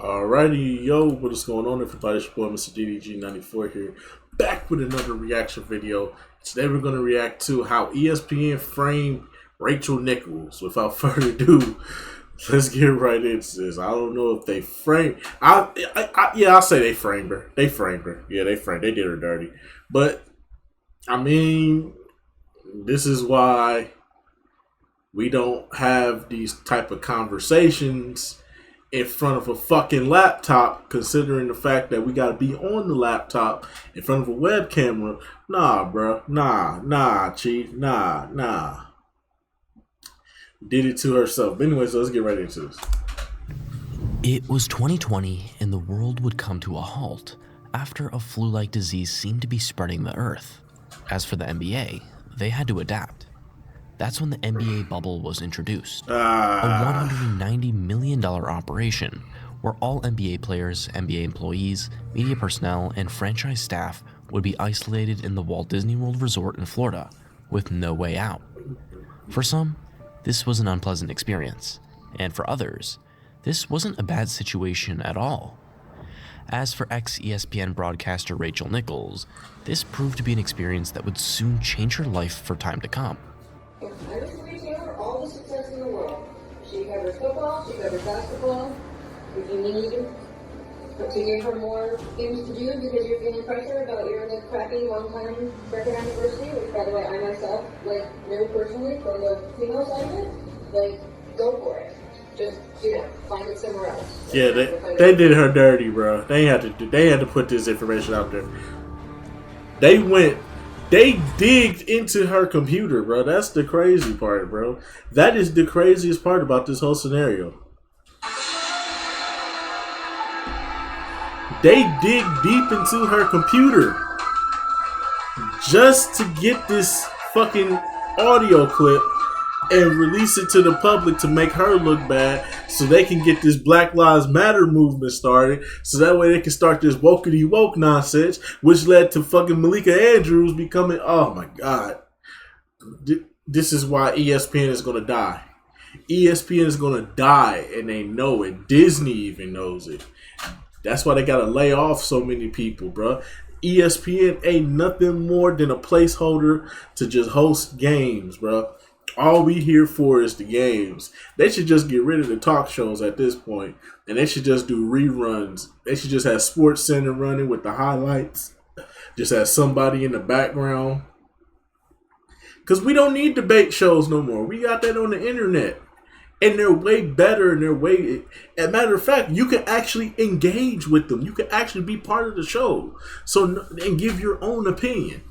Alrighty, yo, what is going on, everybody? It's your boy, Mr. DDG94 here, back with another reaction video. Today we're going to react to how ESPN framed Rachel Nichols. Without further ado, let's get right into this. I don't know if they framed... I'll say they framed her. They framed her. Yeah, they did her dirty. But, I mean, this is why we don't have these type of conversations in front of a fucking laptop, considering the fact that we gotta be on the laptop in front of a web camera. Nah, bro. Nah, chief. Nah. Did it to herself. But anyways, let's get right into this. It was 2020 and the world would come to a halt after a flu-like disease seemed to be spreading the earth. As for the NBA, they had to adapt. That's when the NBA bubble was introduced, a $190 million operation where all NBA players, NBA employees, media personnel, and franchise staff would be isolated in the Walt Disney World Resort in Florida with no way out. For some, this was an unpleasant experience, and for others, this wasn't a bad situation at all. As for ex-ESPN broadcaster Rachel Nichols, this proved to be an experience that would soon change her life for time to come. I wish Marie Taylor all the success in the world. She covers football, she covers basketball. If you need to give her more things to do because you're feeling pressure about your crappy one-time record anniversary, which by the way I myself know personally from the female side of it, go for it. Just find it somewhere else. Yeah, they did her dirty, bro. They had to put this information out there. They digged into her computer, bro. That's the crazy part, bro. That is the craziest part about this whole scenario. They dig deep into her computer just to get this fucking audio clip and release it to the public to make her look bad so they can get this Black Lives Matter movement started so that way they can start this wokety woke nonsense, which led to fucking Malika Andrews becoming, oh my god. This is why ESPN is going to die. ESPN is going to die and they know it. Disney even knows it. That's why they got to lay off so many people, bro. ESPN ain't nothing more than a placeholder to just host games, bro. All we here for is the games. They should just get rid of the talk shows at this point, and they should just do reruns. They should just have Sports Center running with the highlights. Just have somebody in the background. Because we don't need debate shows no more. We got that on the internet. And they're way better, and they're way... As a matter of fact, you can actually engage with them. You can actually be part of the show. And give your own opinion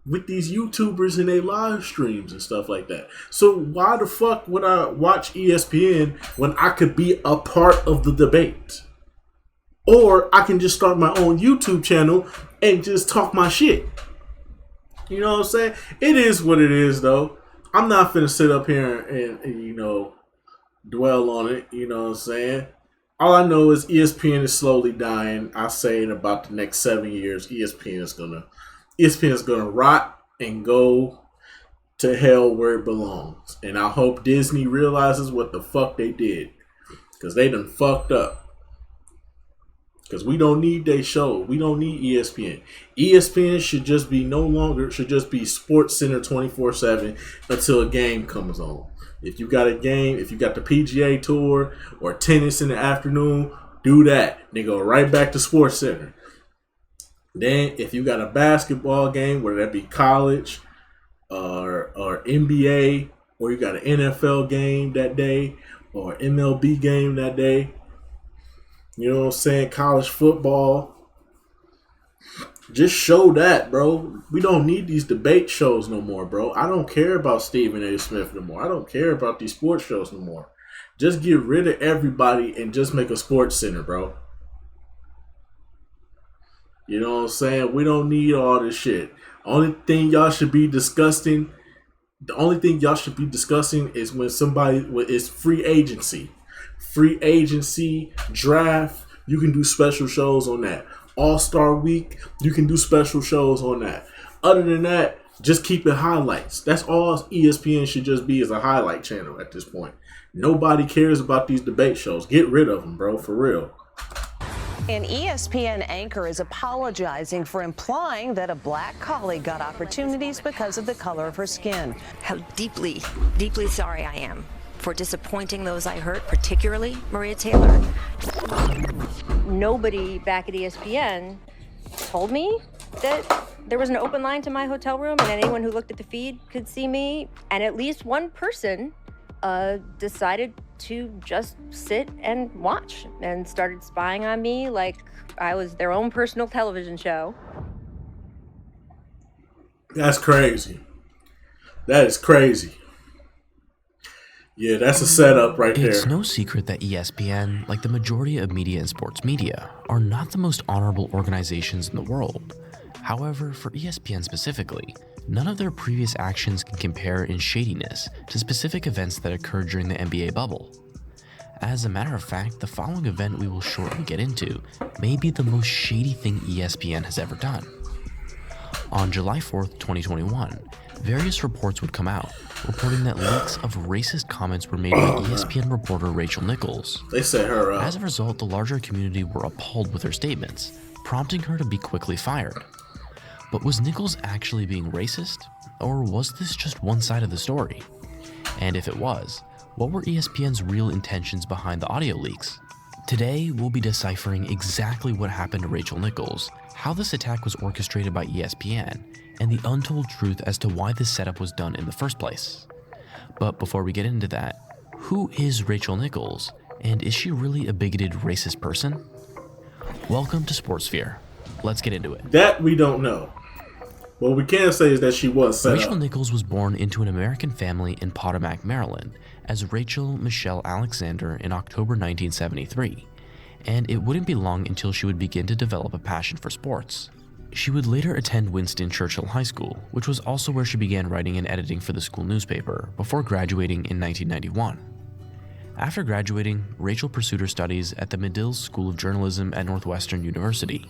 with these YouTubers and their live streams and stuff like that. So why the fuck would I watch ESPN when I could be a part of the debate? Or I can just start my own YouTube channel and just talk my shit. You know what I'm saying? It is what it is, though. I'm not finna sit up here and dwell on it. You know what I'm saying? All I know is ESPN is slowly dying. I say in about the next 7 years, ESPN is gonna rot and go to hell where it belongs. And I hope Disney realizes what the fuck they did. Because they done fucked up. Because we don't need their show. We don't need ESPN. ESPN should just be Sports Center 24/7 until a game comes on. If you got a game, if you got the PGA Tour or tennis in the afternoon, do that. Then go right back to Sports Center. Then, if you got a basketball game, whether that be college or NBA, or you got an NFL game that day, or MLB game that day, you know what I'm saying, college football, just show that, bro. We don't need these debate shows no more, bro. I don't care about Stephen A. Smith no more. I don't care about these sports shows no more. Just get rid of everybody and just make a Sports Center, bro. You know what I'm saying? We don't need all this shit. Only thing y'all should be discussing, is when somebody is free agency. Free agency, draft, you can do special shows on that. All-Star Week, you can do special shows on that. Other than that, just keep it highlights. That's all ESPN should just be, is a highlight channel at this point. Nobody cares about these debate shows. Get rid of them, bro, for real. An ESPN anchor is apologizing for implying that a black colleague got opportunities because of the color of her skin. How deeply, deeply sorry I am for disappointing those I hurt, particularly Maria Taylor. Nobody back at ESPN told me that there was an open line to my hotel room and anyone who looked at the feed could see me. And at least one person decided to just sit and watch and started spying on me like I was their own personal television show. That's crazy. That is crazy. Yeah, that's a setup right there. It's no secret that ESPN, like the majority of media and sports media, are not the most honorable organizations in the world. However, for ESPN specifically, none of their previous actions can compare in shadiness to specific events that occurred during the NBA bubble. As a matter of fact, the following event we will shortly get into may be the most shady thing ESPN has ever done. On July 4th, 2021, various reports would come out, reporting that leaks of racist comments were made by ESPN reporter Rachel Nichols. They set her up. As a result, the larger community were appalled with her statements, prompting her to be quickly fired. But was Nichols actually being racist, or was this just one side of the story? And if it was, what were ESPN's real intentions behind the audio leaks? Today, we'll be deciphering exactly what happened to Rachel Nichols, how this attack was orchestrated by ESPN, and the untold truth as to why this setup was done in the first place. But before we get into that, who is Rachel Nichols, and is she really a bigoted racist person? Welcome to Sportsphere. Let's get into it. That we don't know. What we can say is that she was set Rachel up. Nichols was born into an American family in Potomac, Maryland, as Rachel Michelle Alexander in October 1973, and it wouldn't be long until she would begin to develop a passion for sports. She would later attend Winston Churchill High School, which was also where she began writing and editing for the school newspaper, before graduating in 1991. After graduating, Rachel pursued her studies at the Medill School of Journalism at Northwestern University.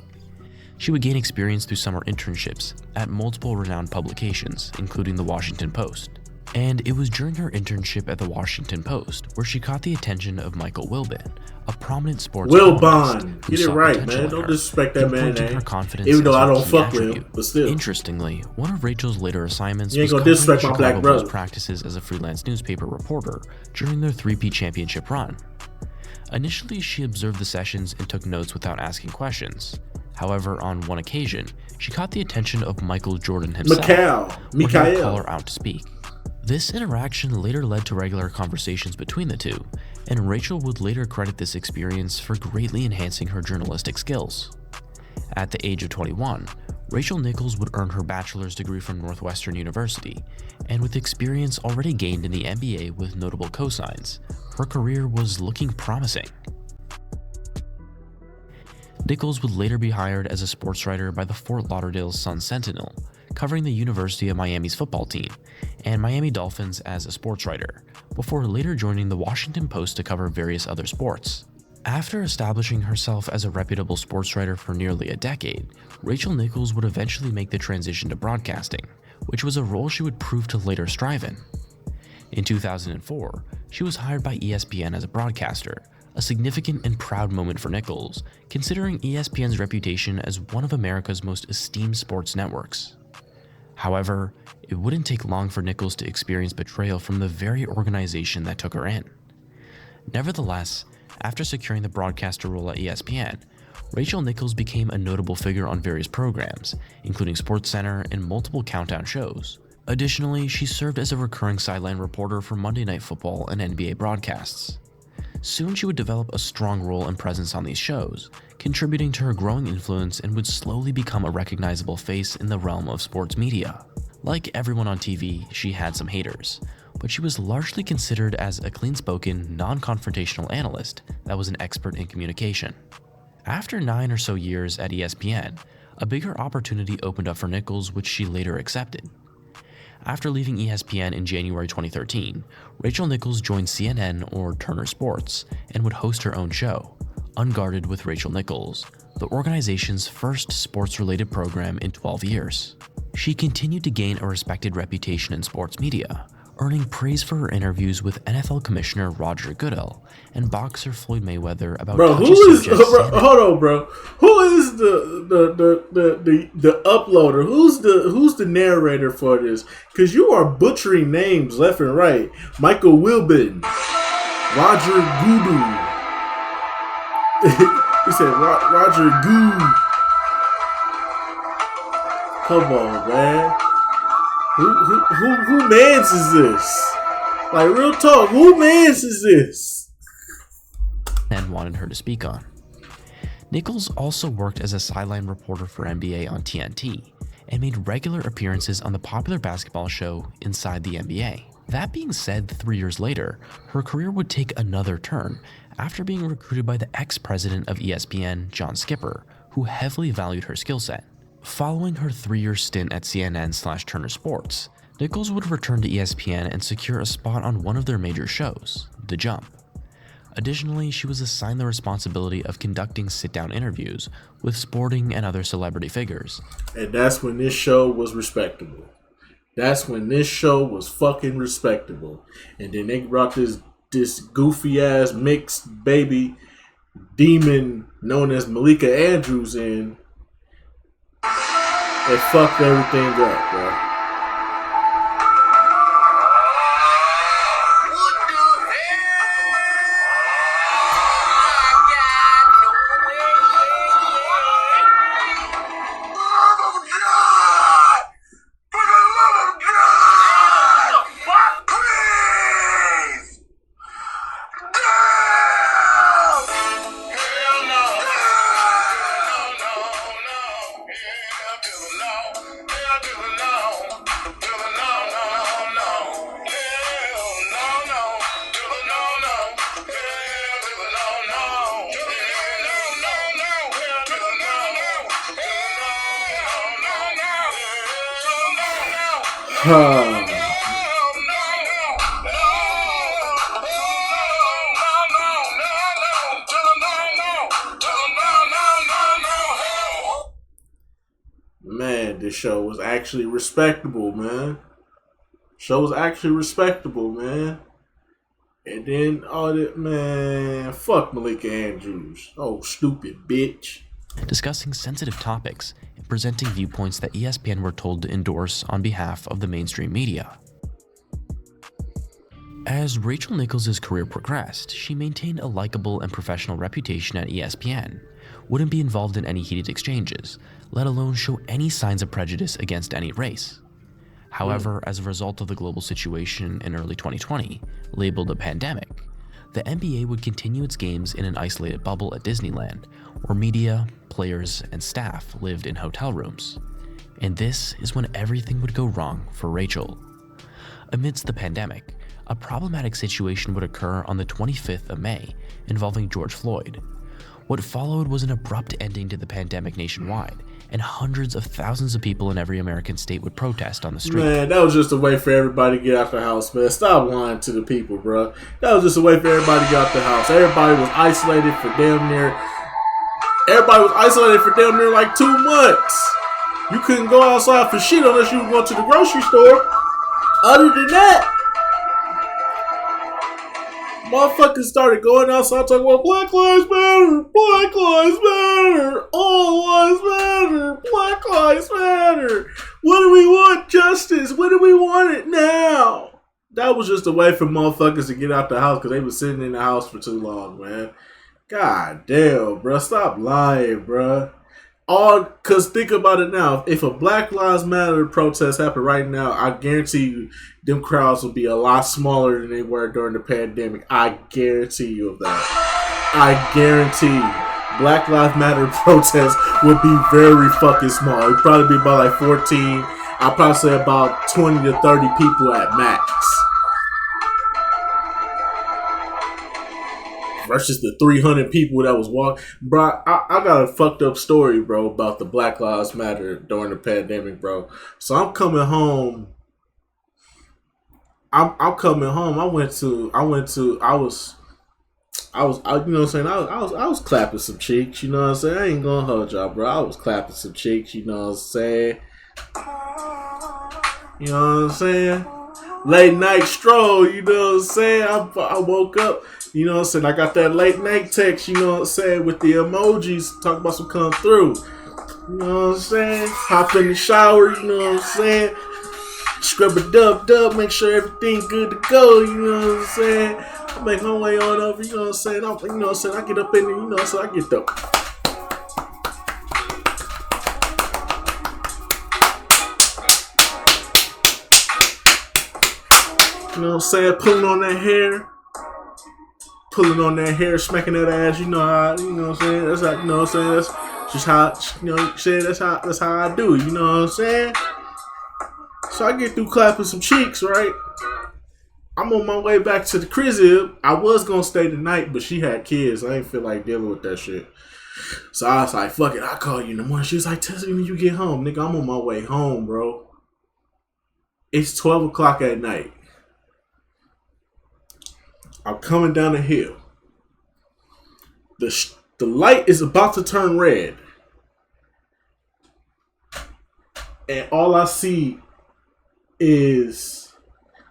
She would gain experience through summer internships at multiple renowned publications, including the Washington Post. And it was during her internship at the Washington Post where she caught the attention of Michael Wilbon, a prominent sports Wilbon, who get it saw right, potential man. in Don't her, disrespect that man improving name. her confidence Even though as I her don't key fuck with him, attribute. but still. Interestingly, one of Rachel's later assignments You ain't was gonna covering disrespect my Chicago black Bulls brother. practices as a freelance newspaper reporter during their three-peat championship run. Initially, she observed the sessions and took notes without asking questions. However, on one occasion, she caught the attention of Michael Jordan himself, when he would call her out to speak. This interaction later led to regular conversations between the two, and Rachel would later credit this experience for greatly enhancing her journalistic skills. At the age of 21, Rachel Nichols would earn her bachelor's degree from Northwestern University, and with experience already gained in the NBA with notable cosigns, her career was looking promising. Nichols would later be hired as a sports writer by the Fort Lauderdale Sun-Sentinel, covering the University of Miami's football team, and Miami Dolphins as a sports writer, before later joining the Washington Post to cover various other sports. After establishing herself as a reputable sports writer for nearly a decade, Rachel Nichols would eventually make the transition to broadcasting, which was a role she would prove to later strive in. In 2004, she was hired by ESPN as a broadcaster, a significant and proud moment for Nichols, considering ESPN's reputation as one of America's most esteemed sports networks. However, it wouldn't take long for Nichols to experience betrayal from the very organization that took her in. Nevertheless, after securing the broadcaster role at ESPN, Rachel Nichols became a notable figure on various programs, including SportsCenter and multiple countdown shows. Additionally, she served as a recurring sideline reporter for Monday Night Football and NBA broadcasts. Soon she would develop a strong role and presence on these shows, contributing to her growing influence, and would slowly become a recognizable face in the realm of sports media. Like everyone on TV, she had some haters, but she was largely considered as a clean-spoken, non-confrontational analyst that was an expert in communication. After 9 or so years at ESPN, a bigger opportunity opened up for Nichols, which she later accepted. After leaving ESPN in January 2013, Rachel Nichols joined CNN or Turner Sports and would host her own show, Unguarded with Rachel Nichols, the organization's first sports-related program in 12 years. She continued to gain a respected reputation in sports media, earning praise for her interviews with NFL Commissioner Roger Goodell and boxer Floyd Mayweather about bro, who is hold on, bro. Who is the uploader? Who's the narrator for this? Because you are butchering names left and right. Michael Wilbin, Roger Goodell. He said Roger Goo. Come on, man. Who mans is this? Like, real talk, who mans is this? And wanted her to speak on. Nichols also worked as a sideline reporter for NBA on TNT and made regular appearances on the popular basketball show Inside the NBA. That being said, 3 years later, her career would take another turn after being recruited by the ex-president of ESPN, John Skipper, who heavily valued her skill set. Following her 3-year stint at CNN/Turner Sports, Nichols would return to ESPN and secure a spot on one of their major shows, The Jump. Additionally, she was assigned the responsibility of conducting sit-down interviews with sporting and other celebrity figures. And that's when this show was respectable. That's when this show was fucking respectable. And then they brought this goofy-ass mixed baby demon known as Malika Andrews in. It fucked everything up, bro. Man, this show was actually respectable, man. Show was actually respectable, man. And then all that, man, fuck Malika Andrews. Oh, stupid bitch. Discussing sensitive topics and presenting viewpoints that ESPN were told to endorse on behalf of the mainstream media. As Rachel Nichols' career progressed, she maintained a likable and professional reputation at ESPN, wouldn't be involved in any heated exchanges, let alone show any signs of prejudice against any race. However, as a result of the global situation in early 2020, labeled a pandemic, the NBA would continue its games in an isolated bubble at Disneyland, where media, players, and staff lived in hotel rooms. And this is when everything would go wrong for Rachel. Amidst the pandemic, a problematic situation would occur on the 25th of May involving George Floyd. What followed was an abrupt ending to the pandemic nationwide, and hundreds of thousands of people in every American state would protest on the street. Man, that was just a way for everybody to get out the house, man. Stop lying to the people, bro. That was just a way for everybody to get out the house. Everybody was isolated for damn near like 2 months. You couldn't go outside for shit unless you were going to the grocery store. Other than that, motherfuckers started going outside talking about Black Lives Matter, Black Lives Matter, all lives matter, Black Lives Matter. What do we want? Justice. What do we want it now? That was just a way for motherfuckers to get out the house because they were sitting in the house for too long, man. God damn, bro. Stop lying, bro. Because think about it now. If a Black Lives Matter protest happened right now, I guarantee you them crowds will be a lot smaller than they were during the pandemic. I guarantee you of that. I guarantee you. Black Lives Matter protests would be very fucking small. It'd probably be about like 14. I'd probably say about 20 to 30 people at max. Versus the 300 people that was walking. Bro, I got a fucked up story, bro, about the Black Lives Matter during the pandemic, bro. So I'm coming home. I'm coming home. I was you know what I'm saying? I was clapping some cheeks, you know what I'm saying? I ain't gonna hold y'all, bro. I was clapping some cheeks, you know what I'm saying? You know what I'm saying? late night stroll, you know what I'm saying? I woke up, you know what I'm saying? I got that late night text, you know what I'm saying, with the emojis, talking about some come through. You know what I'm saying? Hop in the shower, you know what I'm saying? Scrub a dub, make sure everything good to go, you know what I'm saying? I make my way on over, you know what I'm saying? I get up in there, you know what I'm saying? I get the... You know what I'm saying? Pulling on that hair, smacking that ass. You know how, you know what I'm saying? That's how, you know what I'm saying? That's just how, you know, saying that's how I do it. You know what I'm saying? So I get through clapping some cheeks, right? I'm on my way back to the crib. I was gonna stay the night, but she had kids. I ain't feel like dealing with that shit. So I was like, fuck it, I'll call you in the morning. She was like, tell me when you get home. Nigga, I'm on my way home, bro. It's 12 o'clock at night. I'm coming down the hill. The light is about to turn red. And all I see is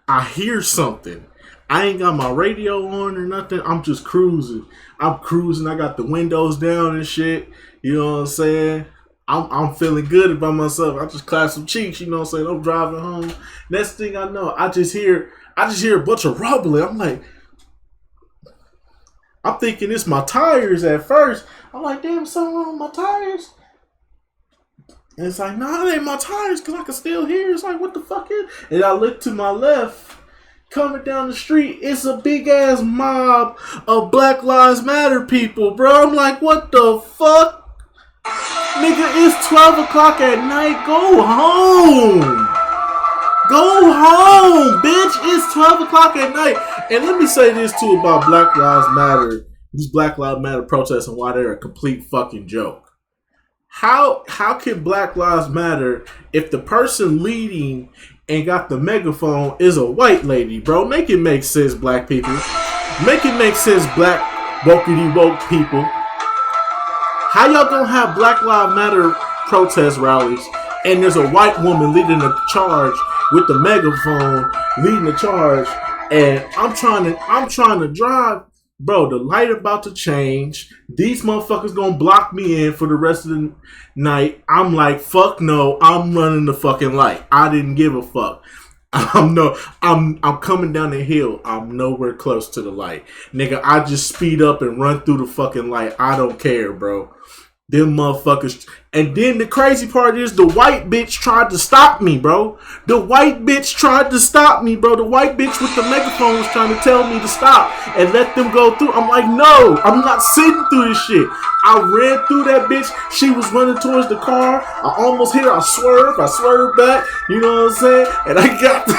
I hear something. I ain't got my radio on or nothing. I'm just cruising. I got the windows down and shit. You know what I'm saying? I'm feeling good about myself. I just clap some cheeks. You know what I'm saying? I'm driving home. Next thing I know, I just hear a bunch of rumbling. I'm like, I'm thinking it's my tires at first. I'm like, damn, something wrong with my tires? And it's like, nah, it ain't my tires because I can still hear. It's like, what the fuck is? And I look to my left, coming down the street, it's a big ass mob of Black Lives Matter people, bro. I'm like, what the fuck? Nigga, it's 12 o'clock at night. Go home. Go home, bitch. It's 12 o'clock at night. And let me say this too about Black Lives Matter. These Black Lives Matter protests and why they're a complete fucking joke. How can Black Lives Matter if the person leading and got the megaphone is a white lady, bro? Make it make sense, black people. Make it make sense, black wokey woke people. How y'all gonna have Black Lives Matter protest rallies and there's a white woman leading the charge with the megaphone, leading the charge, and I'm trying to drive, bro. The light about to change. These motherfuckers gonna block me in for the rest of the night. I'm like, fuck no. I'm running the fucking light. I didn't give a fuck. I'm coming down the hill. I'm nowhere close to the light, nigga. I just speed up and run through the fucking light. I don't care, bro. Them motherfuckers. And then the crazy part is the white bitch tried to stop me, bro. The white bitch tried to stop me, bro. The white bitch with the megaphone was trying to tell me to stop and let them go through. I'm like, no, I'm not sitting through this shit. I ran through that bitch. She was running towards the car. I almost hit her. I swerved back. You know what I'm saying? And I got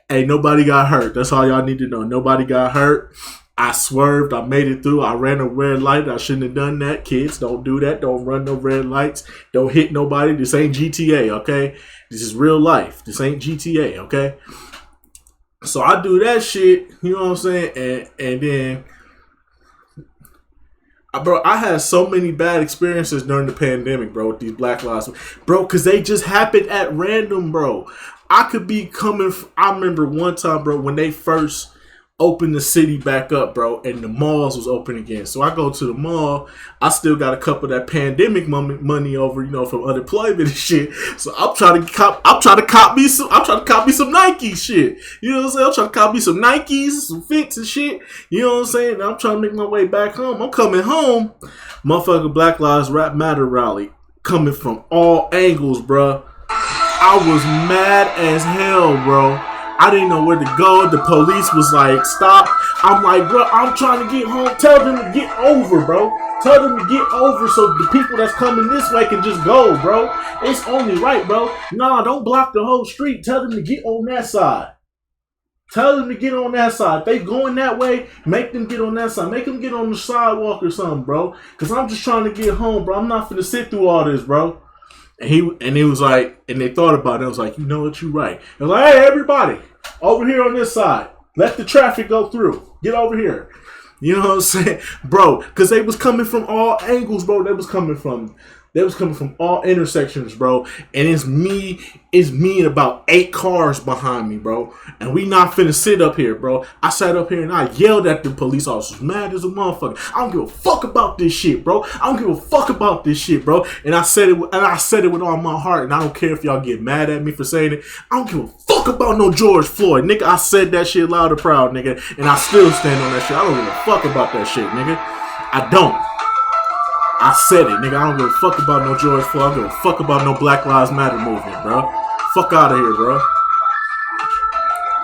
hey, nobody got hurt. That's all y'all need to know. Nobody got hurt. I swerved. I made it through. I ran a red light. I shouldn't have done that. Kids, don't do that. Don't run no red lights. Don't hit nobody. This ain't GTA, okay? This is real life. This ain't GTA, okay? So I do that shit, you know what I'm saying? And then, bro, I had so many bad experiences during the pandemic, bro, with these Black Lives. Bro, because they just happened at random, bro. I could be coming. I remember one time, bro, when they first open the city back up, bro, and the malls was open again. So I go to the mall. I still got a couple of that pandemic money over, you know, from unemployment and shit. So I'm trying to cop me some Nike shit. You know what I'm saying? I'm trying to cop me some Nikes, some Fits and shit. You know what I'm saying? And I'm trying to make my way back home. I'm coming home. Motherfucking Black Lives Matter rally coming from all angles, bro. I was mad as hell, bro. I didn't know where to go. The police was like, stop. I'm like, bro, I'm trying to get home. Tell them to get over, bro. Tell them to get over so the people that's coming this way can just go, bro. It's only right, bro. Nah, don't block the whole street. Tell them to get on that side. Tell them to get on that side. If they going that way, make them get on that side. Make them get on the sidewalk or something, bro. Because I'm just trying to get home, bro. I'm not finna sit through all this, bro. And he was like, and they thought about it. I was like, you know what, you right. I was like, hey, everybody, over here on this side, let the traffic go through. Get over here. You know what I'm saying? Bro, because they was coming from all angles, bro. They was coming from They was coming from all intersections, bro. And it's me and about 8 cars behind me, bro. And we not finna sit up here, bro. I sat up here and I yelled at the police officers, mad as a motherfucker. I don't give a fuck about this shit, bro. I don't give a fuck about this shit, bro. And I said it with all my heart. And I don't care if y'all get mad at me for saying it. I don't give a fuck about no George Floyd, nigga. I said that shit loud and proud, nigga. And I still stand on that shit. I don't give a fuck about that shit, nigga. I don't. I said it, nigga. I don't give a fuck about no George Floyd. I don't give a fuck about no Black Lives Matter movement, bro. Fuck out of here, bro.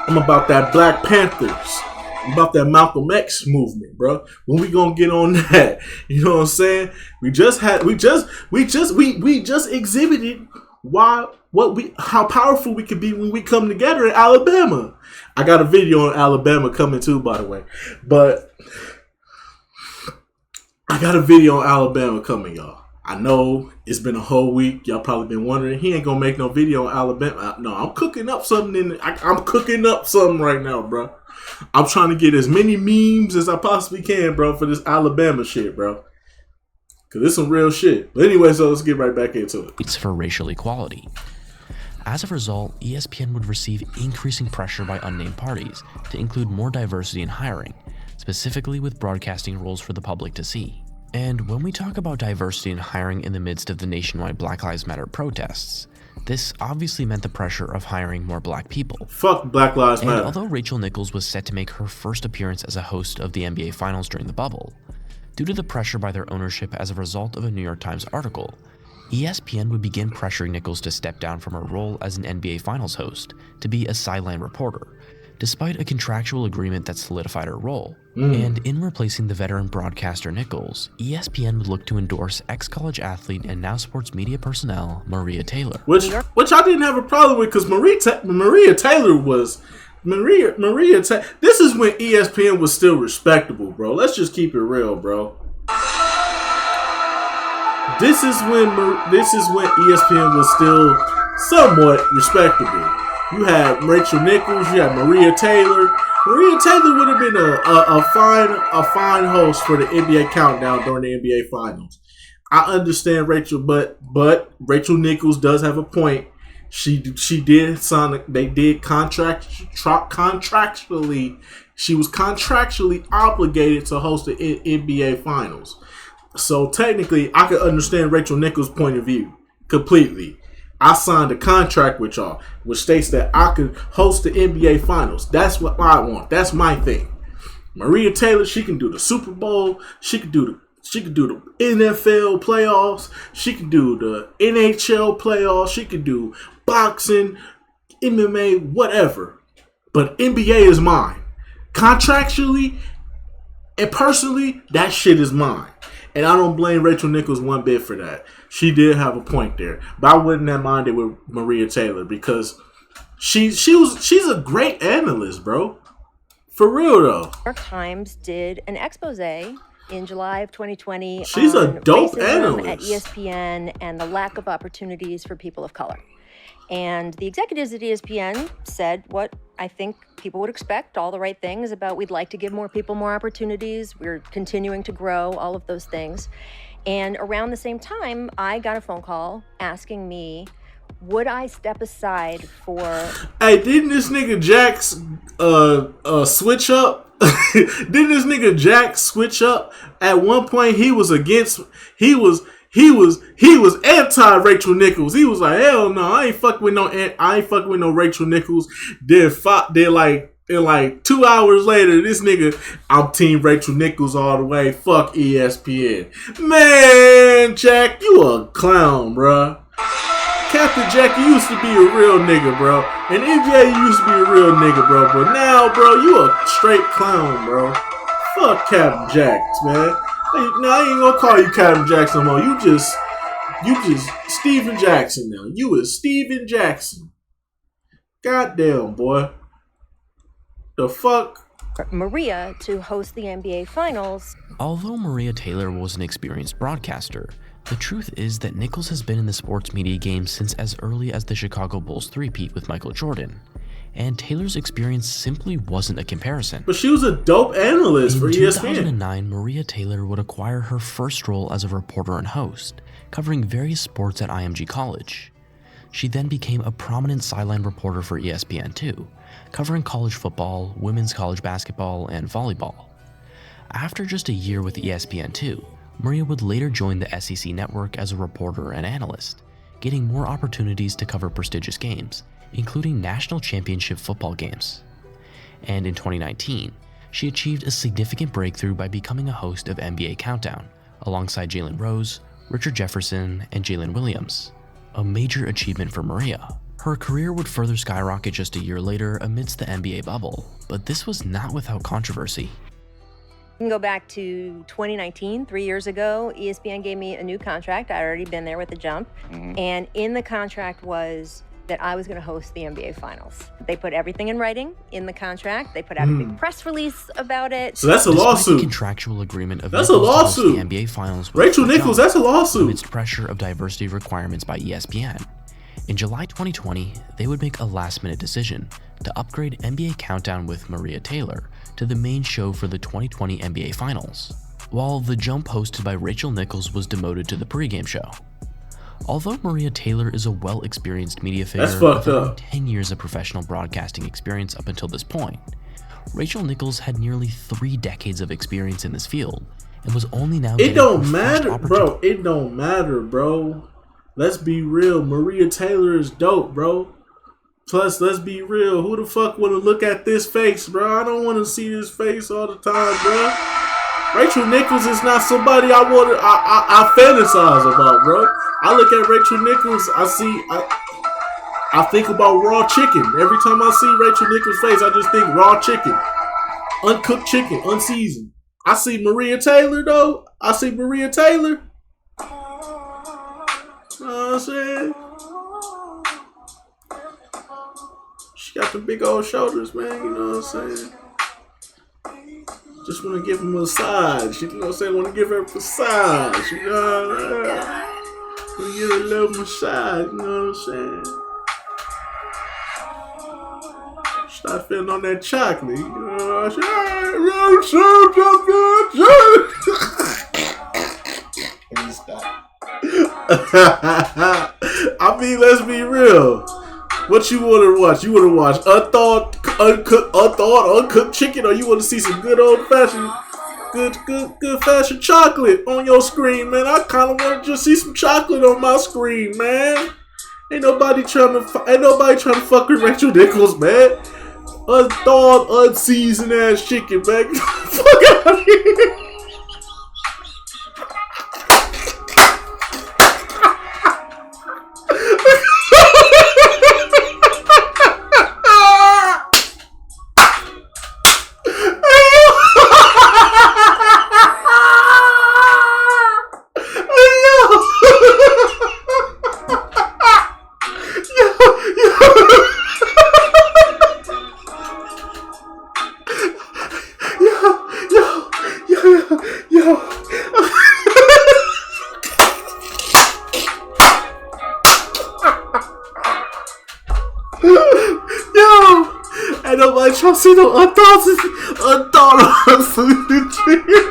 I'm about that Black Panthers. I'm about that Malcolm X movement, bro. When we gonna get on that? You know what I'm saying? We just exhibited how powerful we could be when we come together in Alabama. I got a video on Alabama coming too, by the way. But I got a video on Alabama coming, y'all. I know it's been a whole week. Y'all probably been wondering, he ain't gonna make no video on Alabama. No, I'm cooking up something. I'm cooking up something right now, bro. I'm trying to get as many memes as I possibly can, bro, for this Alabama shit, bro. Because it's some real shit. But anyway, so let's get right back into it. It's for racial equality. As a result, ESPN would receive increasing pressure by unnamed parties to include more diversity in hiring, specifically with broadcasting roles for the public to see. And when we talk about diversity in hiring in the midst of the nationwide Black Lives Matter protests, this obviously meant the pressure of hiring more black people. Fuck Black Lives Matter. And although Rachel Nichols was set to make her first appearance as a host of the NBA Finals during the bubble, due to the pressure by their ownership as a result of a New York Times article, ESPN would begin pressuring Nichols to step down from her role as an NBA Finals host to be a sideline reporter, despite a contractual agreement that solidified her role. And in replacing the veteran broadcaster Nichols, ESPN would look to endorse ex-college athlete and now sports media personnel Maria Taylor. Which I didn't have a problem with, because Maria Taylor was... Maria Taylor... This is when ESPN was still respectable, bro. Let's just keep it real, bro. This is when ESPN was still somewhat respectable. You had Rachel Nichols, you had Maria Taylor. Maria Taylor would have been a fine host for the NBA countdown during the NBA Finals. I understand Rachel, but Rachel Nichols does have a point. She did sign. They did contractually. She was contractually obligated to host the NBA Finals. So technically, I could understand Rachel Nichols' point of view completely. I signed a contract with y'all, which states that I could host the NBA Finals. That's what I want. That's my thing. Maria Taylor, she can do the Super Bowl. She could do the NFL playoffs. She could do the NHL playoffs. She could do boxing, MMA, whatever. But NBA is mine. Contractually and personally, that shit is mine. And I don't blame Rachel Nichols one bit for that. She did have a point there. But I wouldn't have minded with Maria Taylor, because she's a great analyst, bro. For real, though. New York Times did an expose in July of 2020 She's on a dope racism analyst at ESPN and the lack of opportunities for people of color. And the executives at ESPN said what I think people would expect, all the right things about we'd like to give more people more opportunities, we're continuing to grow, all of those things. And around the same time, I got a phone call asking me, would I step aside for... Hey, didn't this nigga Jax switch up? Didn't this nigga Jax switch up? At one point, he was anti Rachel Nichols. He was like, hell no, I ain't fucking with no Rachel Nichols. Then like 2 hours later, this nigga, I'm team Rachel Nichols all the way. Fuck ESPN. Man, Jack, you a clown, bruh. Captain Jack, you used to be a real nigga, bro. And NBA, you used to be a real nigga, bro. But now, bro, you a straight clown, bro. Fuck Captain Jack, man. Now I ain't gonna call you Captain Jackson no more. You just Steven Jackson now. You is Steven Jackson. Goddamn, boy. The fuck? Maria to host the NBA Finals. Although Maria Taylor was an experienced broadcaster, the truth is that Nichols has been in the sports media game since as early as the Chicago Bulls three-peat with Michael Jordan. and Taylor's experience simply wasn't a comparison. But she was a dope analyst for In ESPN. 2009, Maria Taylor would acquire her first role as a reporter and host, covering various sports at IMG College. She then became a prominent sideline reporter for ESPN2, covering college football, women's college basketball, and volleyball. After just a year with ESPN2, Maria would later join the SEC network as a reporter and analyst, getting more opportunities to cover prestigious games, including national championship football games. And in 2019, she achieved a significant breakthrough by becoming a host of NBA Countdown, alongside Jalen Rose, Richard Jefferson, and Jalen Williams. A major achievement for Maria. Her career would further skyrocket just a year later amidst the NBA bubble, but this was not without controversy. You can go back to 2019, 3 years ago. ESPN gave me a new contract. I'd already been there with the jump. And in the contract was that I was going to host the NBA Finals. They put everything in writing in the contract. They put out a big press release about it. So that's a Despite lawsuit. The contractual agreement of That's a Nichols to host lawsuit. the NBA Finals with Rachel her Nichols, job that's a lawsuit. amidst pressure of diversity requirements by ESPN. In July 2020, they would make a last-minute decision to upgrade NBA Countdown with Maria Taylor to the main show for the 2020 NBA Finals, while The Jump hosted by Rachel Nichols was demoted to the pregame show. Although Maria Taylor is a well-experienced media figure That's fucked with around up. 10 years of professional broadcasting experience up until this point, Rachel Nichols had nearly 3 decades of experience in this field and was only now It getting don't her first matter, opportunity. bro. It don't matter, bro. Let's be real. Maria Taylor is dope, bro. Plus, let's be real. Who the fuck want to look at this face, bro? I don't want to see this face all the time, bro. Rachel Nichols is not somebody I fantasize about, bro. I look at Rachel Nichols, I think about raw chicken. Every time I see Rachel Nichols' face, I just think raw chicken. Uncooked chicken, unseasoned. I see Maria Taylor, though. I see Maria Taylor. You know what I'm saying? She got the big old shoulders, man. You know what I'm saying? Just want to give him a massage. You know what I'm saying? Want to give her a massage. You know what I'm saying? Want to give her a little massage. You know what I'm saying? Start feeling on that chocolate. You know what I'm saying? I mean, let's be real. What you want to watch? You want to watch unthawed, uncooked chicken, or you want to see some good old fashioned, good fashioned chocolate on your screen, man? I kind of want to just see some chocolate on my screen, man. Ain't nobody trying to fuck with Rachel Nichols, man. Unthawed, unseasoned ass chicken, man. Get the fuck out of here. Ain't nobody trying to see no unthought unseasoned chicken.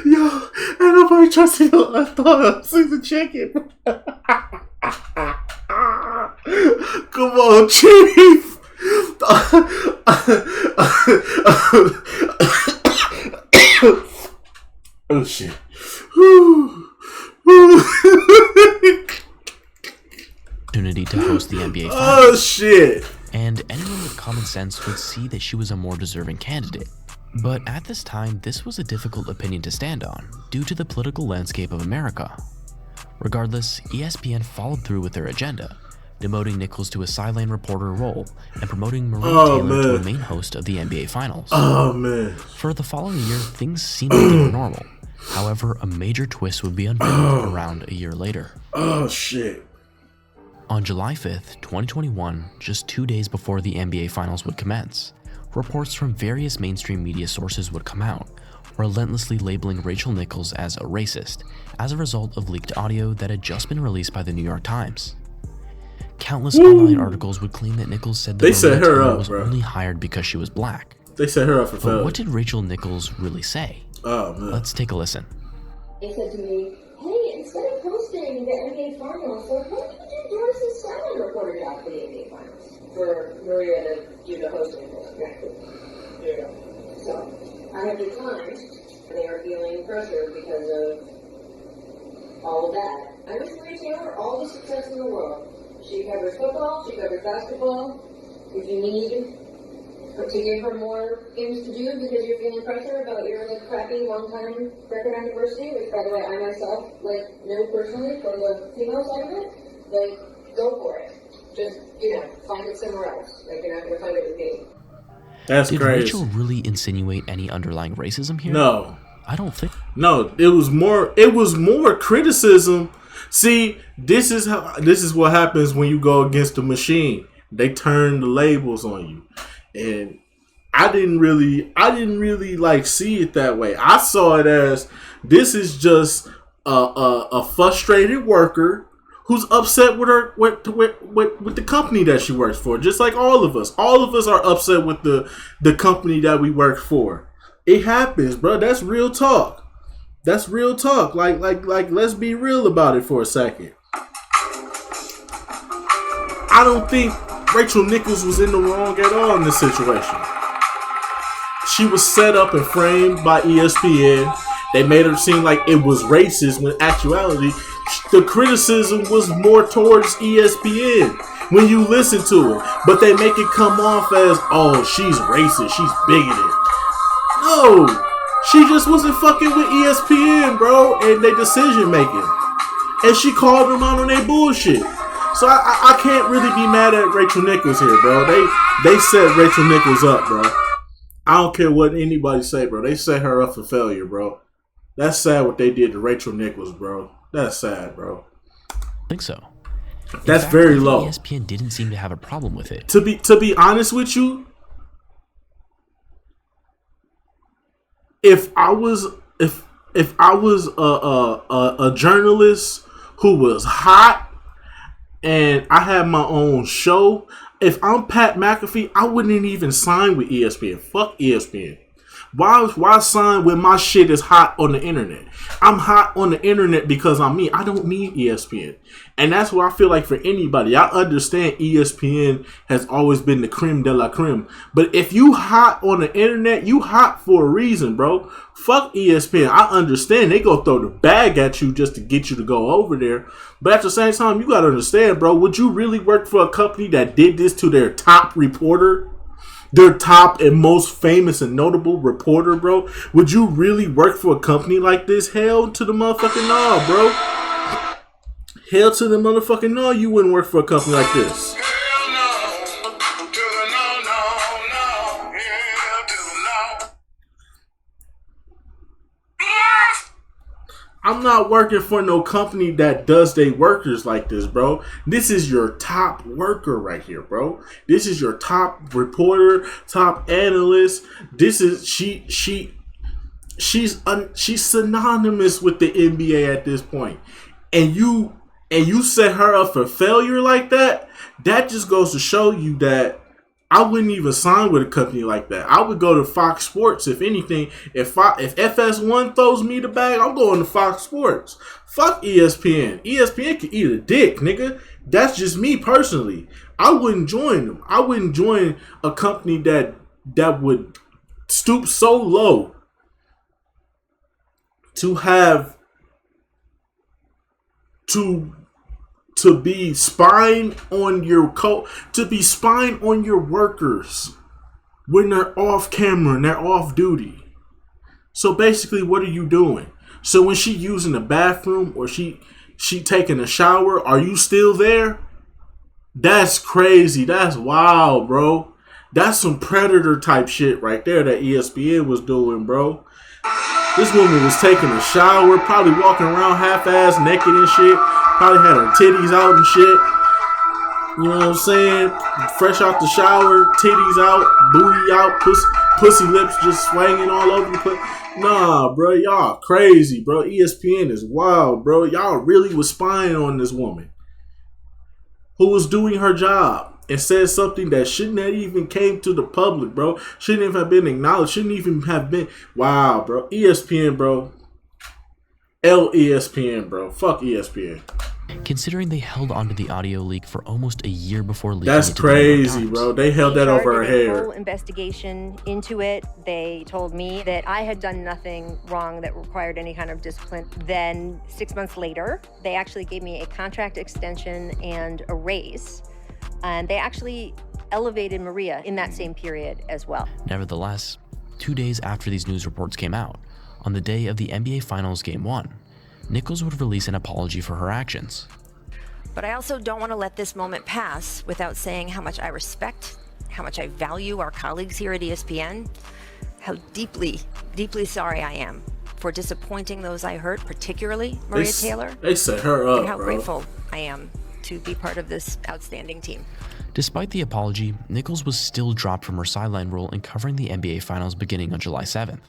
Yo, ain't nobody trying to see no unthought unseasoned chicken. Come on, Chief. Oh shit. Opportunity to host the NBA Finals. Oh shit. And anyone with common sense would see that she was a more deserving candidate. But at this time, this was a difficult opinion to stand on, due to the political landscape of America. Regardless, ESPN followed through with their agenda, demoting Nichols to a sideline reporter role and promoting Maria Taylor to a main host of the NBA Finals. Oh man. For the following year, things seemed like they were normal. However, a major twist would be unveiled around a year later. Oh shit. On July 5th, 2021, just 2 days before the NBA Finals would commence, reports from various mainstream media sources would come out, relentlessly labeling Rachel Nichols as a racist as a result of leaked audio that had just been released by the New York Times. Countless online articles would claim that Nichols said that set her up, was bro. only hired because she was black. They set her up for But failure. what did Rachel Nichols really say? Oh, man. Let's take a listen. They said to me, hey, instead of hosting the NBA Finals, why don't you do Doris's silent reporter job for the NBA Finals? For Maria to do the hosting role. Yeah. There you go. So, I have declined. They are feeling pressure because of all of that. I wish Maria Taylor all the success in the world. She covers football, she covers basketball. If you need to give her more things to do because you're feeling pressure about your crappy one-time record on diversity, which, by the way, I myself know personally from the female side of it, go for it. Just find it somewhere else. You're not gonna find it with me. That's Did crazy. Rachel really insinuate any underlying racism here? No. I don't think. No, it was more criticism. See, this is what happens when you go against the machine. They turn the labels on you. And I didn't really see it that way. I saw it as this is just a frustrated worker who's upset with her with the company that she works for. Just like all of us. All of us are upset with the company that we work for. It happens, bro. That's real talk. That's real talk. Like let's be real about it for a second. I don't think Rachel Nichols was in the wrong at all in this situation. She was set up and framed by ESPN. They made her seem like it was racist when in actuality the criticism was more towards ESPN when you listen to it. But they make it come off as, oh, she's racist, she's bigoted. No, she just wasn't fucking with ESPN, bro, and their decision making. And she called them out on their bullshit. So I can't really be mad at Rachel Nichols here, bro. They set Rachel Nichols up, bro. I don't care what anybody say, bro. They set her up for failure, bro. That's sad what they did to Rachel Nichols, bro. That's sad, bro. I think so. That's very low. ESPN didn't seem to have a problem with it. To be honest with you, if I was a journalist who was hot and I had my own show, if I'm Pat McAfee, I wouldn't even sign with ESPN. Fuck ESPN. Why sign when my shit is hot on the internet? I'm hot on the internet because I'm me. I don't need ESPN. And that's what I feel like for anybody. I understand ESPN has always been the creme de la creme. But if you hot on the internet, you hot for a reason, bro. Fuck ESPN. I understand they go throw the bag at you just to get you to go over there. But at the same time, you got to understand, bro. Would you really work for a company that did this to their top reporter? Their top and most famous and notable reporter, bro? Would you really work for a company like this? Hell to the motherfucking no, bro. Hell to the motherfucking no, you wouldn't work for a company like this. I'm not working for no company that does they workers like this, bro. This is your top worker right here, bro. This is your top reporter, top analyst. This is she's synonymous with the NBA at this point. And you set her up for failure like that. That just goes to show you that I wouldn't even sign with a company like that. I would go to Fox Sports, if anything. If FS1 throws me the bag, I'm going to Fox Sports. Fuck ESPN. ESPN can eat a dick, nigga. That's just me personally. I wouldn't join them. I wouldn't join a company that would stoop so low to have to be spying on your to be spying on your workers when they're off camera and they're off duty. So basically, what are you doing? So when she using the bathroom or she taking a shower, are you still there? That's crazy. That's wild, bro. That's some predator type shit right there that ESPN was doing, bro. This woman was taking a shower, probably walking around half-ass naked and shit. Probably had her titties out and shit. You know what I'm saying? Fresh out the shower, titties out, booty out, pussy lips just swinging all over the place. Nah, bro, y'all crazy, bro. ESPN is wild, bro. Y'all really was spying on this woman who was doing her job and said something that shouldn't have even came to the public, bro. Shouldn't even have been acknowledged. Shouldn't even have been. Wow, bro. ESPN, bro. ESPN, bro. Fuck ESPN. Considering they held onto the audio leak for almost a year before leaking That's it to crazy, the New York bro. Times. They held that over her They did a hair. full investigation into it. They told me that I had done nothing wrong that required any kind of discipline. Then 6 months later, they actually gave me a contract extension and a raise. And they actually elevated Maria in that same period as well. Nevertheless, 2 days after these news reports came out, on the day of the NBA Finals Game 1, Nichols would release an apology for her actions. But I also don't want to let this moment pass without saying how much I respect, how much I value our colleagues here at ESPN, how deeply, deeply sorry I am for disappointing those I hurt, particularly Maria Taylor. They set her up, and how bro. grateful I am to be part of this outstanding team. Despite the apology, Nichols was still dropped from her sideline role in covering the NBA Finals beginning on July 7th.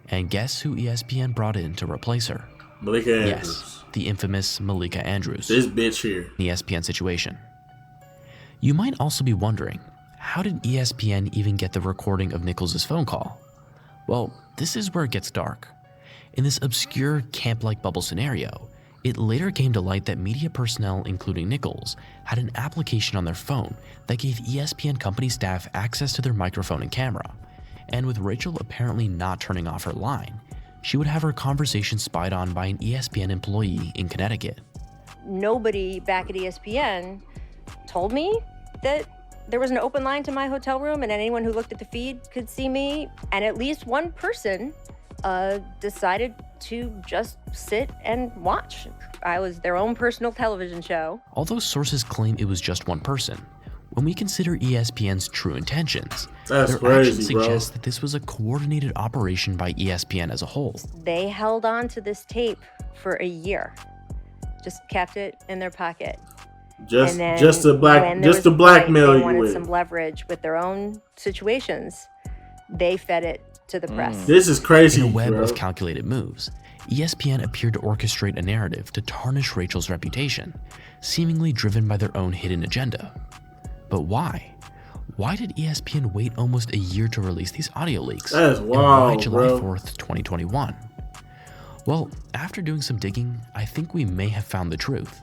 And guess who ESPN brought in to replace her? Malika Andrews. Yes, the infamous Malika Andrews. This bitch here. ESPN situation. You might also be wondering, how did ESPN even get the recording of Nichols' phone call? Well, this is where it gets dark. In this obscure camp-like bubble scenario, it later came to light that media personnel, including Nichols, had an application on their phone that gave ESPN company staff access to their microphone and camera. And with Rachel apparently not turning off her line, she would have her conversation spied on by an ESPN employee in Connecticut. Nobody back at ESPN told me that there was an open line to my hotel room and anyone who looked at the feed could see me. And at least one person decided to just sit and watch. I was their own personal television show. Although sources claim it was just one person, when we consider ESPN's true intentions, That's their crazy, actions bro. suggest that this was a coordinated operation by ESPN as a whole. They held on to this tape for a year, just kept it in their pocket. Just And then to when there was a point blackmail they you wanted with. some leverage with their own situations, they fed it to the press. This is crazy, In a web bro. of calculated moves, ESPN appeared to orchestrate a narrative to tarnish Rachel's reputation, seemingly driven by their own hidden agenda. But why? Why did ESPN wait almost a year to release these audio leaks? That's And why wild, July bro. 4th, 2021? Well, after doing some digging, I think we may have found the truth.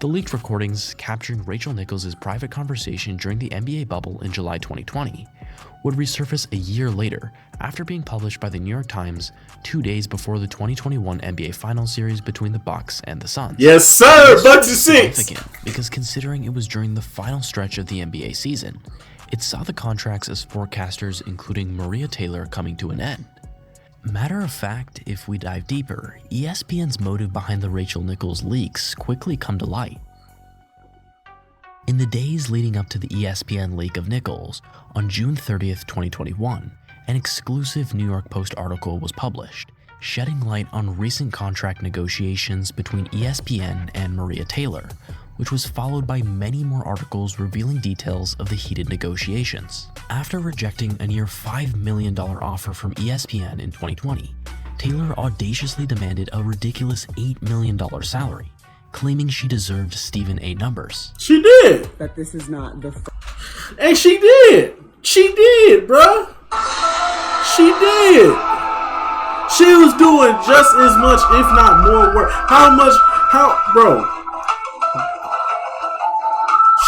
The leaked recordings capturing Rachel Nichols' private conversation during the NBA bubble in July 2020 would resurface a year later after being published by the New York Times 2 days before the 2021 NBA Finals series between the Bucks and the Suns. Yes, sir. This Bucks is and 6. significant because considering it was during the final stretch of the NBA season, it saw the contracts as forecasters including Maria Taylor coming to an end. Matter of fact, if we dive deeper, ESPN's motive behind the Rachel Nichols leaks quickly come to light. In the days leading up to the ESPN leak of Nichols, on June 30th, 2021, an exclusive New York Post article was published, shedding light on recent contract negotiations between ESPN and Maria Taylor, which was followed by many more articles revealing details of the heated negotiations. After rejecting a near $5 million offer from ESPN in 2020, Taylor audaciously demanded a ridiculous $8 million salary, claiming she deserved Stephen A. numbers. She did. That this is not the And she did. She did, bruh. She did. She was doing just as much, if not more work. Bro.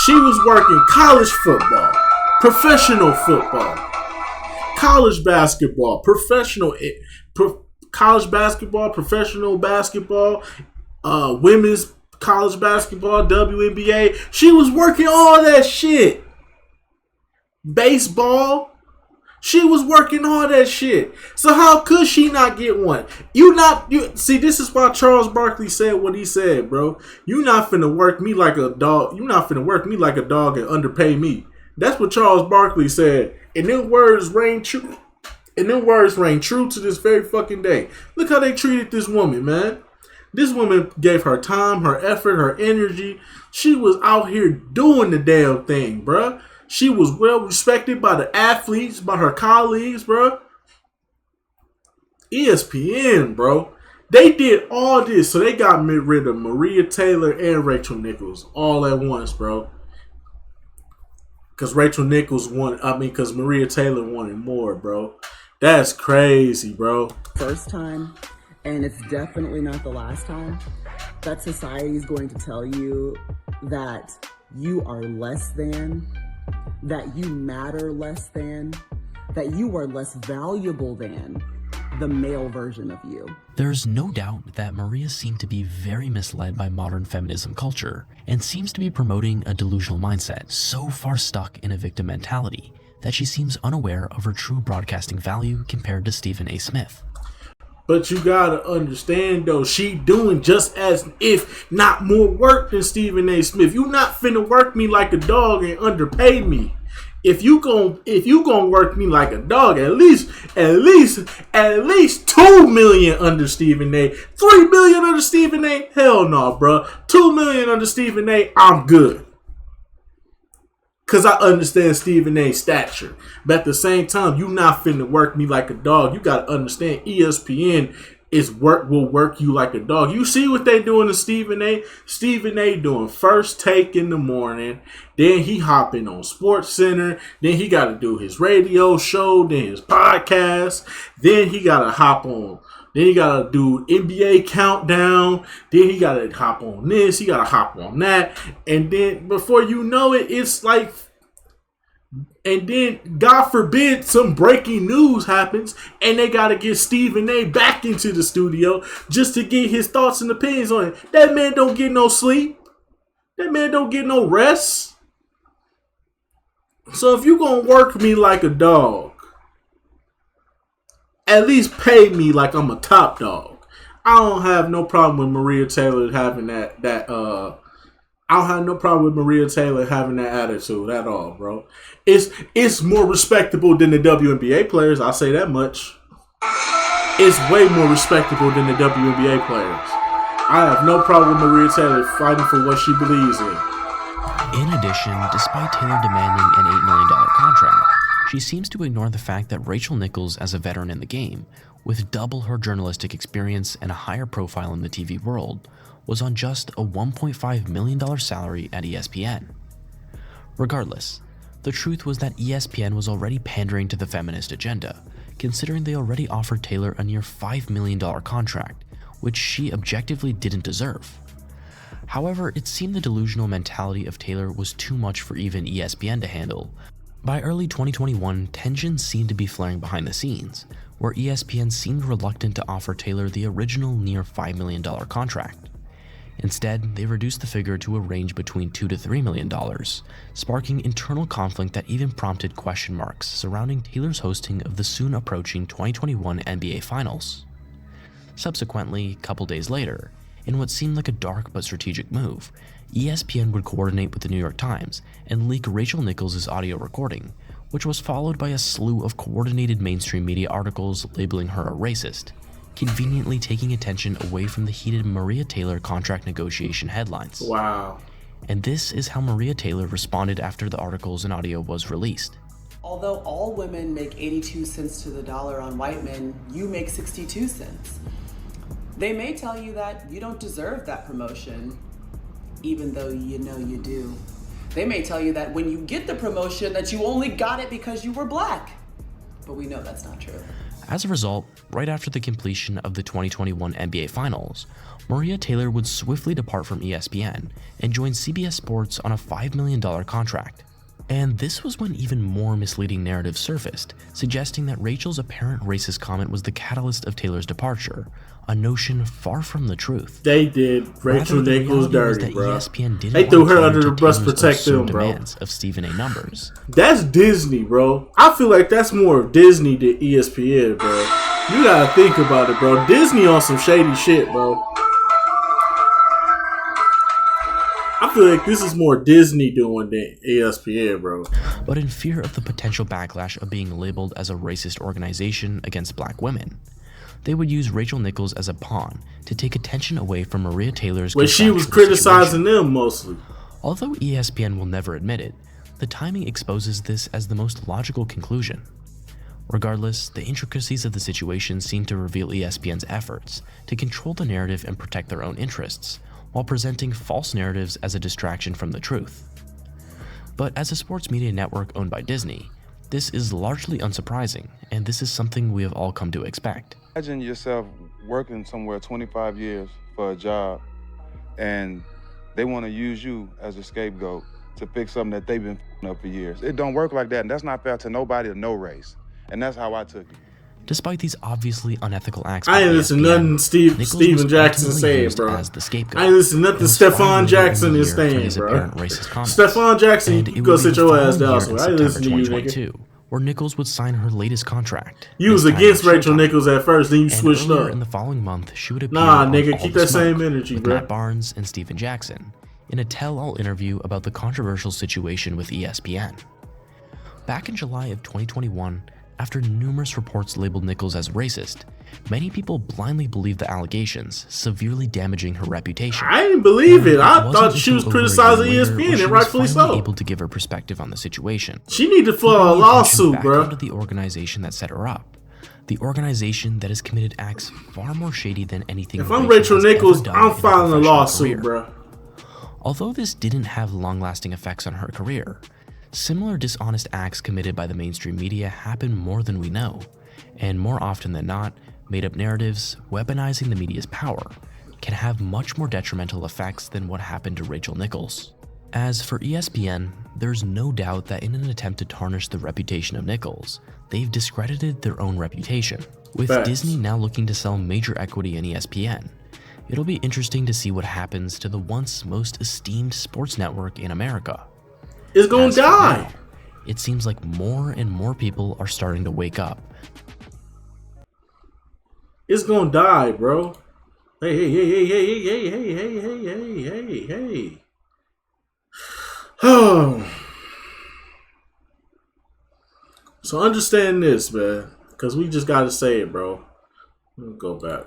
She was working college football, professional football, college basketball, college basketball, professional basketball, women's college basketball, WNBA. She was working all that shit. Baseball. She was working all that shit. So how could she not get one? See, this is why Charles Barkley said what he said, bro. You not finna work me like a dog. You not finna work me like a dog and underpay me. That's what Charles Barkley said. And them words reign true. And them words reign true to this very fucking day. Look how they treated this woman, man. This woman gave her time, her effort, her energy. She was out here doing the damn thing, bruh. She was well respected by the athletes, by her colleagues, bruh. ESPN, bro. They did all this, so they got rid of Maria Taylor and Rachel Nichols all at once, bro. Because Rachel Nichols won. Because Maria Taylor wanted more, bro. That's crazy, bro. First time, and it's definitely not the last time, that society is going to tell you that you are less than, that you matter less than, that you are less valuable than the male version of you. There's no doubt that Maria seemed to be very misled by modern feminism culture and seems to be promoting a delusional mindset, so far stuck in a victim mentality that she seems unaware of her true broadcasting value compared to Stephen A. Smith. But you gotta understand though, she doing just as if not more work than Stephen A. Smith. You not finna work me like a dog and underpay me. If you gon' work me like a dog, at least 2 million under Stephen A. 3 million under Stephen A. Hell no, bro. 2 million under Stephen A. I'm good. Cause I understand Stephen A's stature. But at the same time, you not finna work me like a dog. You gotta understand ESPN will work you like a dog. You see what they doing to Stephen A? Stephen A doing First Take in the morning. Then he hopping on Sports Center. Then he gotta do his radio show. Then his podcast. Then he gotta hop on. Then he gotta do NBA countdown. Then he gotta hop on this. He gotta hop on that. And then before you know it, it's like, and then God forbid some breaking news happens and they gotta get Stephen A back into the studio just to get his thoughts and opinions on it. That man don't get no sleep. That man don't get no rest. So if you gonna work me like a dog, at least pay me like I'm a top dog. I don't have no problem with Maria Taylor having that I don't have no problem with Maria Taylor having that attitude at all, bro. It's more respectable than the WNBA players, I'll say that much. It's way more respectable than the WNBA players. I have no problem with Maria Taylor fighting for what she believes in. In addition, despite Taylor demanding an $8 million contract, she seems to ignore the fact that Rachel Nichols, as a veteran in the game, with double her journalistic experience and a higher profile in the TV world, was on just a $1.5 million salary at ESPN. Regardless, the truth was that ESPN was already pandering to the feminist agenda, considering they already offered Taylor a near $5 million contract, which she objectively didn't deserve. However, it seemed the delusional mentality of Taylor was too much for even ESPN to handle. By early 2021, tensions seemed to be flaring behind the scenes, where ESPN seemed reluctant to offer Taylor the original near $5 million contract. Instead, they reduced the figure to a range between $2 to $3 million, sparking internal conflict that even prompted question marks surrounding Taylor's hosting of the soon approaching 2021 NBA Finals. Subsequently, a couple days later, in what seemed like a dark but strategic move, ESPN would coordinate with the New York Times and leak Rachel Nichols' audio recording, which was followed by a slew of coordinated mainstream media articles labeling her a racist, conveniently taking attention away from the heated Maria Taylor contract negotiation headlines. Wow. And this is how Maria Taylor responded after the articles and audio was released. Although all women make 82 cents to the dollar on white men, you make 62 cents. They may tell you that you don't deserve that promotion, even though you know you do. They may tell you that when you get the promotion that you only got it because you were black. But we know that's not true. As a result, right after the completion of the 2021 NBA Finals, Maria Taylor would swiftly depart from ESPN and join CBS Sports on a $5 million contract. And this was when even more misleading narratives surfaced, suggesting that Rachel's apparent racist comment was the catalyst of Taylor's departure, a notion far from the truth. They did Rachel Nichols dirty, bro. ESPN didn't they threw her under the bus, protect them, bro. Demands of Stephen A. numbers. That's Disney, bro. I feel like that's more of Disney than ESPN, bro. You gotta think about it, bro. Disney on some shady shit, bro. I feel like this is more Disney doing than ESPN, bro. But in fear of the potential backlash of being labeled as a racist organization against black women, They would use Rachel Nichols as a pawn to take attention away from Maria Taylor's Where she was contractual criticizing situation. them mostly. Although ESPN will never admit it, the timing exposes this as the most logical conclusion. Regardless, the intricacies of the situation seem to reveal ESPN's efforts to control the narrative and protect their own interests, while presenting false narratives as a distraction from the truth. But as a sports media network owned by Disney, this is largely unsurprising, and this is something we have all come to expect. Imagine yourself working somewhere 25 years for a job, and they want to use you as a scapegoat to fix something that they've been f***ing up for years. It don't work like that, and that's not fair to nobody of no race. And that's how I took it. Despite these obviously unethical acts, I ain't listen to nothing Steven Jackson said, bro. As the scapegoat. I ain't listen to nothing Stephon Jackson is saying, bro. Stephon Jackson, you go sit your ass down somewhere. I ain't listen to you, nigga. Where Nichols would sign her latest contract. You was against Rachel Nichols at first, then you switched up. In the following month, she would appear nah, on nigga, All keep the that Smoke same energy, with bro. Matt Barnes and Steven Jackson in a tell-all interview about the controversial situation with ESPN. Back in July of 2021, after numerous reports labeled Nichols as racist, many people blindly believed the allegations, severely damaging her reputation. I didn't believe it. I thought Wasn't she was until over a criticizing year later ESPN, where and she was rightfully finally so. able to give her perspective on the situation. She need to file a Putting the attention lawsuit, back bro. onto the organization that set her up. The organization that has committed acts far more shady than anything. If I'm Rachel has ever Nichols, done I'm in her filing a professional lawsuit, career. bro. Although this didn't have long-lasting effects on her career, similar dishonest acts committed by the mainstream media happen more than we know, and more often than not, made-up narratives, weaponizing the media's power, can have much more detrimental effects than what happened to Rachel Nichols. As for ESPN, there's no doubt that in an attempt to tarnish the reputation of Nichols, they've discredited their own reputation. With Facts. Disney now looking to sell major equity in ESPN, it'll be interesting to see what happens to the once most esteemed sports network in America. It's gonna As for die. now, it seems like more and more people are starting to wake up. It's gonna die, bro. Hey. Oh. So understand this, man. Because we just gotta say it, bro. Go back.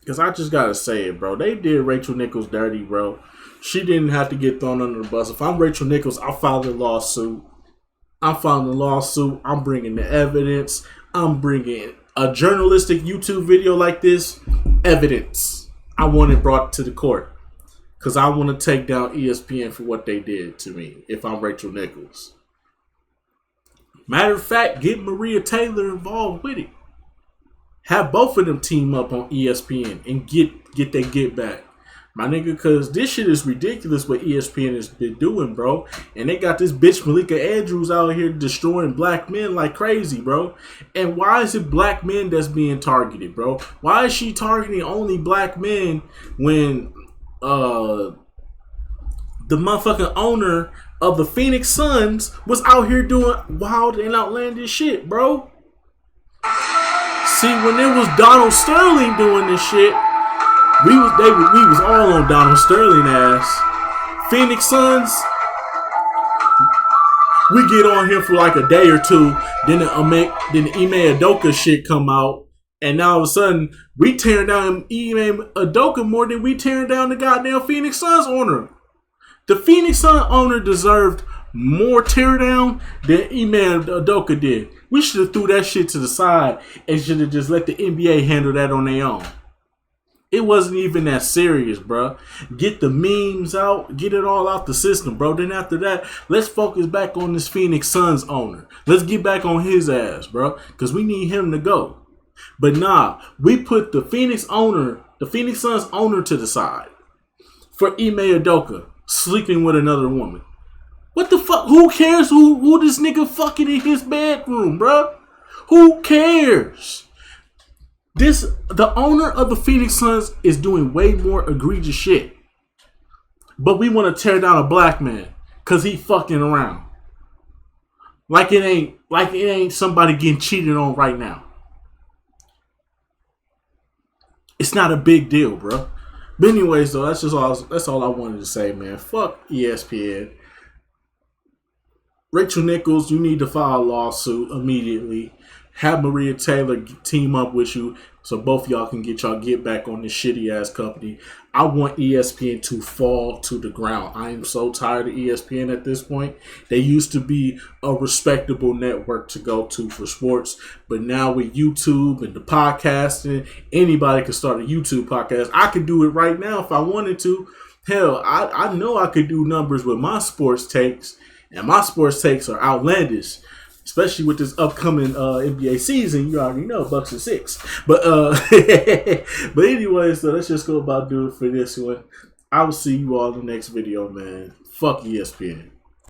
Because I just gotta say it, bro. They did Rachel Nichols dirty, bro. She didn't have to get thrown under the bus. If I'm Rachel Nichols, I'll file a lawsuit. I'm bringing the evidence. I'm bringing a journalistic YouTube video like this. Evidence. I want it brought to the court. Because I want to take down ESPN for what they did to me if I'm Rachel Nichols. Matter of fact, get Maria Taylor involved with it. Have both of them team up on ESPN and get their get back. My nigga, because this shit is ridiculous what ESPN has been doing, bro. And they got this bitch Malika Andrews out here destroying black men like crazy, bro. And why is it black men that's being targeted, bro? Why is she targeting only black men when the motherfucking owner of the Phoenix Suns was out here doing wild and outlandish shit, bro? See, when it was Donald Sterling doing this shit, we was all on Donald Sterling ass. Phoenix Suns, we get on here for like a day or two, then the Ime Udoka shit come out, and now all of a sudden we tearing down Ime Udoka more than we tearing down the goddamn Phoenix Suns owner. The Phoenix Suns owner deserved more teardown than Ime Udoka did. We should have threw that shit to the side and should have just let the NBA handle that on their own. It wasn't even that serious, bro. Get the memes out. Get it all out the system, bro. Then after that, let's focus back on this Phoenix Suns owner. Let's get back on his ass, bro. Because we need him to go. But nah, we put the Phoenix Suns owner to the side for Ime Udoka sleeping with another woman. What the fuck? Who cares who this nigga fucking in his bedroom, bro? Who cares? The owner of the Phoenix Suns is doing way more egregious shit. But we want to tear down a black man because he fucking around. Like it ain't somebody getting cheated on right now. It's not a big deal, bro. But anyways, though, that's all I wanted to say, man. Fuck ESPN. Rachel Nichols, you need to file a lawsuit immediately. Have Maria Taylor team up with you so both of y'all can get back on this shitty ass company. I want ESPN to fall to the ground. I am so tired of ESPN at this point. They used to be a respectable network to go to for sports, but now with YouTube and the podcasting, anybody can start a YouTube podcast. I could do it right now if I wanted to. Hell, I know I could do numbers with my sports takes, and my sports takes are outlandish. Especially with this upcoming NBA season, you already know Bucks are 6. But but anyway, so let's just go about doing it for this one. I will see you all in the next video, man. Fuck ESPN.